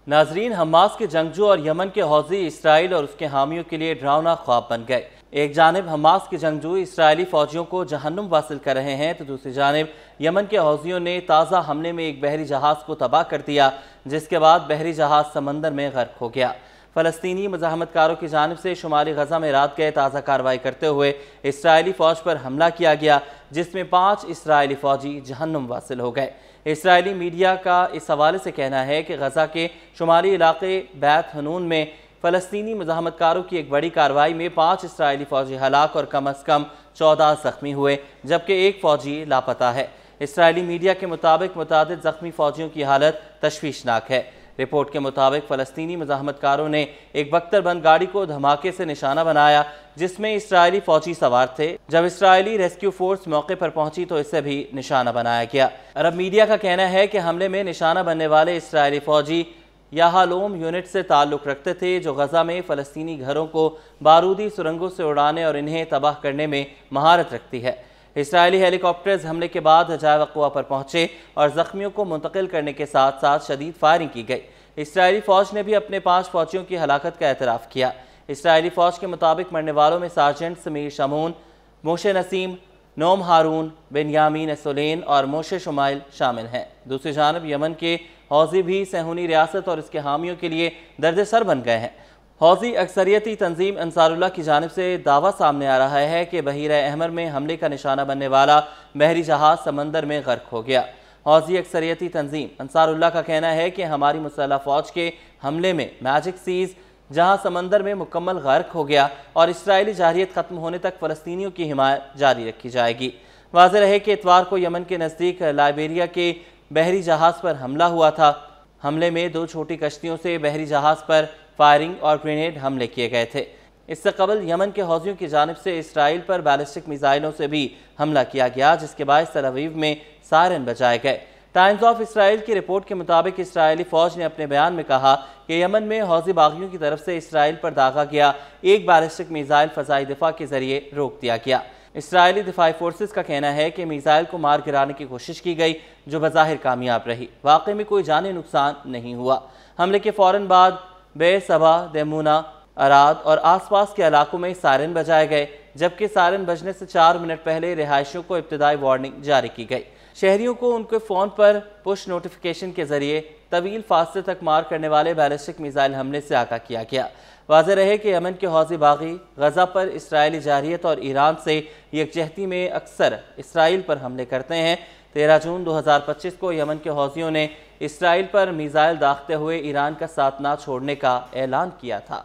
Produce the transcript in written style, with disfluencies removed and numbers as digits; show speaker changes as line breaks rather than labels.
ناظرین، حماس کے جنگجو اور یمن کے حوثی اسرائیل اور اس کے حامیوں کے لیے ڈراؤنا خواب بن گئے۔ ایک جانب حماس کے جنگجو اسرائیلی فوجیوں کو جہنم واصل کر رہے ہیں تو دوسری جانب یمن کے حوثیوں نے تازہ حملے میں ایک بحری جہاز کو تباہ کر دیا، جس کے بعد بحری جہاز سمندر میں غرق ہو گیا۔ فلسطینی مزاحمت کاروں کی جانب سے شمالی غزہ میں رات گئے تازہ کارروائی کرتے ہوئے اسرائیلی فوج پر حملہ کیا گیا، جس میں 5 اسرائیلی فوجی جہنم واصل ہو گئے۔ اسرائیلی میڈیا کا اس حوالے سے کہنا ہے کہ غزہ کے شمالی علاقے بیت حنون میں فلسطینی مزاحمت کاروں کی ایک بڑی کارروائی میں 5 اسرائیلی فوجی ہلاک اور کم از کم 14 زخمی ہوئے، جبکہ ایک فوجی لاپتہ ہے۔ اسرائیلی میڈیا کے مطابق متعدد زخمی فوجیوں کی حالت تشویشناک ہے۔ رپورٹ کے مطابق فلسطینی مزاحمت کاروں نے ایک بختر بند گاڑی کو دھماکے سے نشانہ بنایا، جس میں اسرائیلی فوجی سوار تھے۔ جب اسرائیلی ریسکیو فورس موقع پر پہنچی تو اسے بھی نشانہ بنایا گیا۔ عرب میڈیا کا کہنا ہے کہ حملے میں نشانہ بننے والے اسرائیلی فوجی یاہالوم یونٹ سے تعلق رکھتے تھے، جو غزہ میں فلسطینی گھروں کو بارودی سرنگوں سے اڑانے اور انہیں تباہ کرنے میں مہارت رکھتی ہے۔ اسرائیلی ہیلی کاپٹرز حملے کے بعد جائے وقوع پر پہنچے اور زخمیوں کو منتقل کرنے کے ساتھ ساتھ شدید فائرنگ کی گئی۔ اسرائیلی فوج نے بھی اپنے 5 فوجیوں کی ہلاکت کا اعتراف کیا۔ اسرائیلی فوج کے مطابق مرنے والوں میں سارجنٹ سمیر شمون، موشے نسیم، نوم ہارون، بنیامین سولین اور موشے شمائل شامل ہیں۔ دوسری جانب یمن کے حوثی بھی صہیونی ریاست اور اس کے حامیوں کے لیے درد سر بن گئے ہیں۔ حوثی اکثریتی تنظیم انصار اللہ کی جانب سے دعویٰ سامنے آ رہا ہے کہ بحیرہ احمر میں حملے کا نشانہ بننے والا بحری جہاز سمندر میں غرق ہو گیا۔ حوثی اکثریتی تنظیم انصار اللہ کا کہنا ہے کہ ہماری مسلح فوج کے حملے میں میجک سیز جہاں سمندر میں مکمل غرق ہو گیا اور اسرائیلی جارحیت ختم ہونے تک فلسطینیوں کی حمایت جاری رکھی جائے گی۔ واضح رہے کہ اتوار کو یمن کے نزدیک لائبیریا کے بحری جہاز پر حملہ ہوا تھا۔ حملے میں 2 چھوٹی کشتیوں سے بحری جہاز پر فائرنگ اور گرینیڈ حملے کیے گئے تھے۔ اس سے قبل یمن کے حوثیوں کی جانب سے اسرائیل پر بیلسٹک میزائلوں سے بھی حملہ کیا گیا، جس کے باعث تل ابیب میں سائرن بجائے گئے۔ ٹائمز آف اسرائیل کی رپورٹ کے مطابق اسرائیلی فوج نے اپنے بیان میں کہا کہ یمن میں حوثی باغیوں کی طرف سے اسرائیل پر داغا گیا ایک بیلسٹک میزائل فضائی دفاع کے ذریعے روک دیا گیا۔ اسرائیلی دفاعی فورسز کا کہنا ہے کہ میزائل کو مار گرانے کی کوشش کی گئی، جو بظاہر کامیاب رہی۔ واقعے میں کوئی جانی نقصان نہیں ہوا۔ حملے کے فوراً بعد بیر صبا، دیمونا، اراد اور آس پاس کے علاقوں میں سائرن بجائے گئے، جبکہ سائرن بجنے سے 4 منٹ پہلے رہائشیوں کو ابتدائی وارننگ جاری کی گئی۔ شہریوں کو ان کے فون پر پش نوٹیفیکیشن کے ذریعے طویل فاصلے تک مار کرنے والے بیلسٹک میزائل حملے سے آگاہ کیا گیا۔ واضح رہے کہ یمن کے حوثی باغی غزہ پر اسرائیلی جارحیت اور ایران سے یکجہتی میں اکثر اسرائیل پر حملے کرتے ہیں۔ 13 جون 2025 کو یمن کے حوثیوں نے اسرائیل پر میزائل داغتے ہوئے ایران کا ساتھ نہ چھوڑنے کا اعلان کیا تھا۔